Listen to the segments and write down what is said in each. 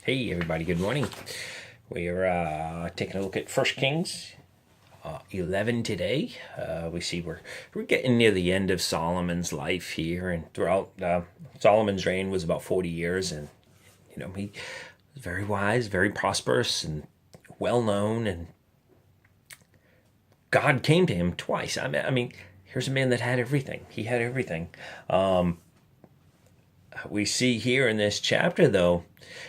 Hey everybody, good morning. We're taking a look at First Kings 11 today. We see we're getting near the end of Solomon's life here, and throughout Solomon's reign was about 40 years, and he was very wise, very prosperous, and well known. And God came to him twice. I mean, here's a man that had everything. He had everything. We see here in this chapter, though,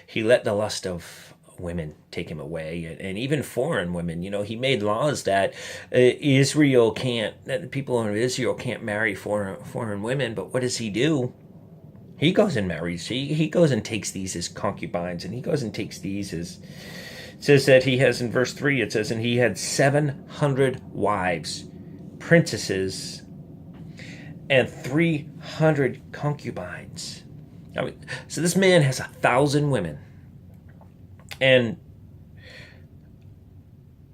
he let the lust of women take him away, and even foreign women. He made laws that that the people of Israel can't marry foreign women. But what does he do? He goes and marries. He goes and takes these as concubines, and he goes and takes these as. It says that he has in verse 3, it says, and he had 700 wives, princesses, and 300 concubines. So this man has 1,000 women, and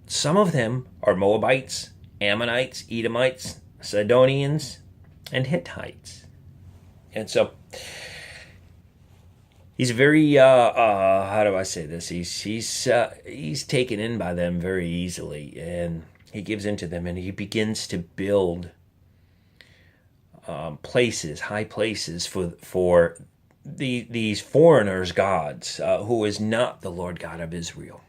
some of them are Moabites, Ammonites, Edomites, Sidonians, and Hittites. And so he's very how do I say this? He's taken in by them very easily, and he gives into them, and he begins to build places, high places for these foreigners' gods, who is not the Lord God of Israel.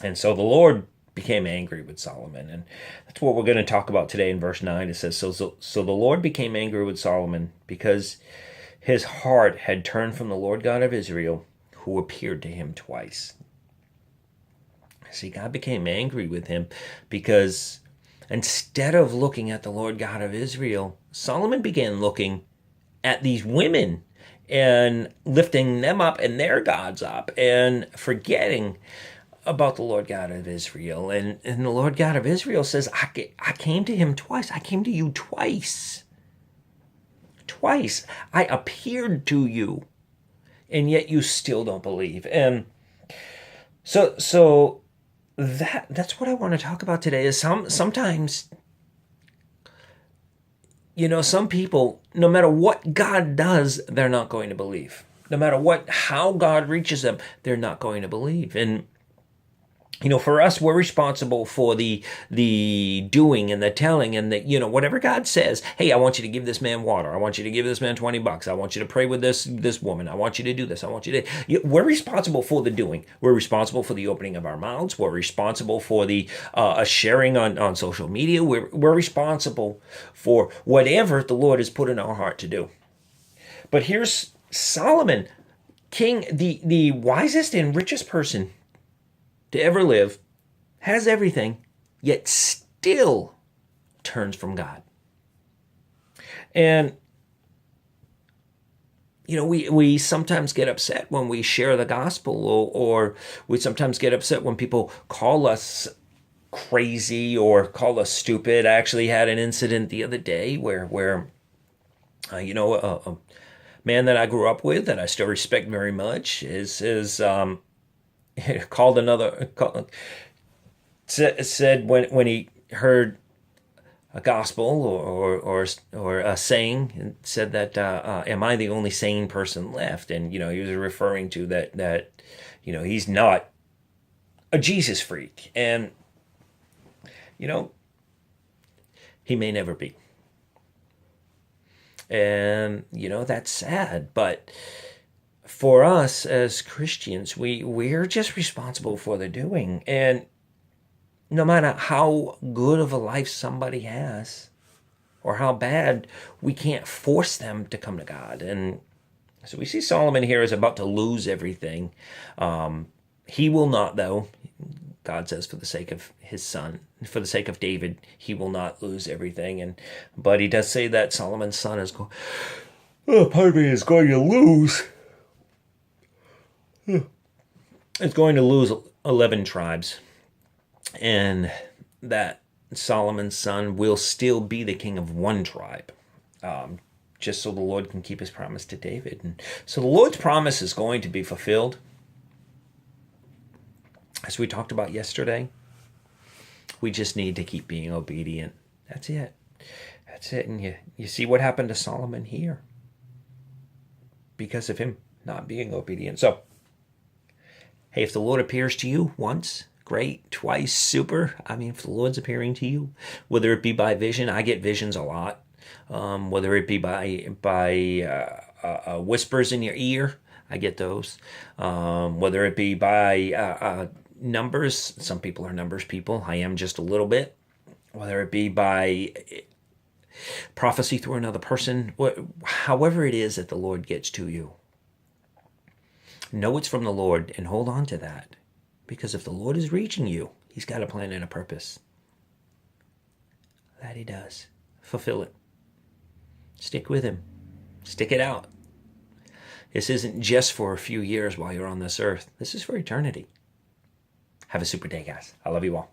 And so the Lord became angry with Solomon, and that's what we're going to talk about today. In verse 9, it says, so the Lord became angry with Solomon because his heart had turned from the Lord God of Israel, who appeared to him twice. See, God became angry with him because instead of looking at the Lord God of Israel, Solomon began looking at these women and lifting them up and their gods up and forgetting about the Lord God of Israel. And the Lord God of Israel says, I came to him twice. I came to you twice. Twice. I appeared to you, and yet you still don't believe. And so that's what I want to talk about today. Is sometimes some people, no matter what God does, they're not going to believe. No matter how God reaches them, they're not going to believe. And for us, we're responsible for the doing and the telling, and whatever God says. Hey, I want you to give this man water. I want you to give this man $20. I want you to pray with this woman. I want you to do this. I want you to. We're responsible for the doing. We're responsible for the opening of our mouths. We're responsible for the sharing on social media. We're responsible for whatever the Lord has put in our heart to do. But here's Solomon, king, the wisest and richest person to ever live, has everything, yet still turns from God. And we sometimes get upset when we share the gospel, or we sometimes get upset when people call us crazy or call us stupid. I actually had an incident the other day where a man that I grew up with, that I still respect very much, said when he heard a gospel or a saying, and said that am I the only sane person left? And he was referring to that he's not a Jesus freak, and he may never be. And that's sad, but for us as Christians, we're just responsible for the doing. And no matter how good of a life somebody has or how bad, we can't force them to come to God. And so we see Solomon here is about to lose everything. He will not, though. God says, for the sake of his son, for the sake of David, he will not lose everything. But he does say that Solomon's son is going to lose. It's going to lose 11 tribes, and that Solomon's son will still be the king of one tribe, just so the Lord can keep his promise to David. And so the Lord's promise is going to be fulfilled, as we talked about yesterday. We just need to keep being obedient. That's it. And you see what happened to Solomon here because of him not being obedient. So Hey, if the Lord appears to you once, great. Twice, super. I mean, if the Lord's appearing to you, whether it be by vision, I get visions a lot. Whether it be by whispers in your ear, I get those. Whether it be by numbers, some people are numbers people. I am just a little bit. Whether it be by prophecy through another person, however it is that the Lord gets to you, know it's from the Lord and hold on to that. Because if the Lord is reaching you, he's got a plan and a purpose. That he does. Fulfill it. Stick with him. Stick it out. This isn't just for a few years while you're on this earth. This is for eternity. Have a super day, guys. I love you all.